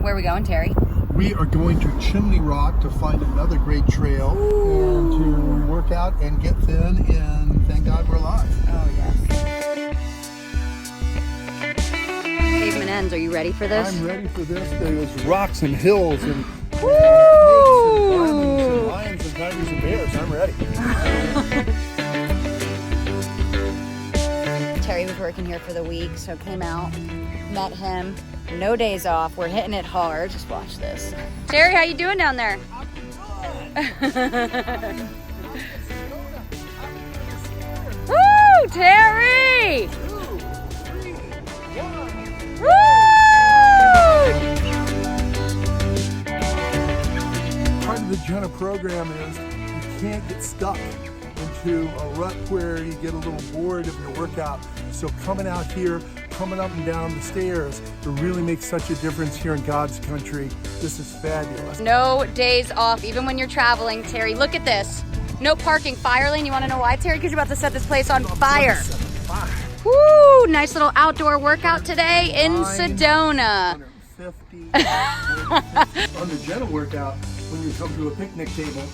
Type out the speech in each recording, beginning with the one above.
Where are we going, Terry? We are going to Chimney Rock to find another great trail and to work out and get thin, and thank God we're alive. Oh, yes. Pavement ends, are you ready for this? I'm ready for this. There's rocks and hills and Woo! and lions and tigers and bears. I'm ready. Terry was working here for the week, so came out, met him. No days off. We're hitting it hard. Just watch this. Terry, how you doing down there? Woo, Terry! 2, 3, 1. Woo! Part of the Jenna program is you can't get stuck into a rut where you get a little bored of your workout. So coming out here, coming up and down the stairs, it really makes such a difference here in God's country. This is fabulous. No days off, even when you're traveling. Terry, look at this. No parking, fire lane. You want to know why, Terry? Because you're about to set this place on fire. Woo! Nice little outdoor workout today in Sedona. 150. On the Jenna workout, when you come to a picnic table,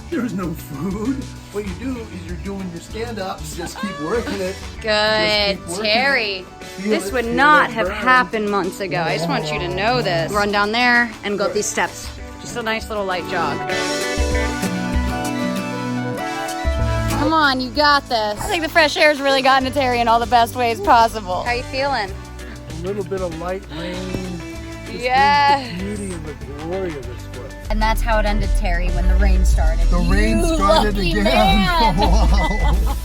there's no food. What you do is you're doing your stand-ups. Just keep working it. Good, Terry. This would not have happened months ago. I just want you to know this. Run down there and go up these steps. Just a nice little light jog. Come on, you got this. I think the fresh air's really gotten to Terry in all the best ways possible. How you feeling? A little bit of light rain. Yeah. The beauty and the glory of this place. And that's how it ended, Terry, when the rain started. The rain started lucky again. man. Wow.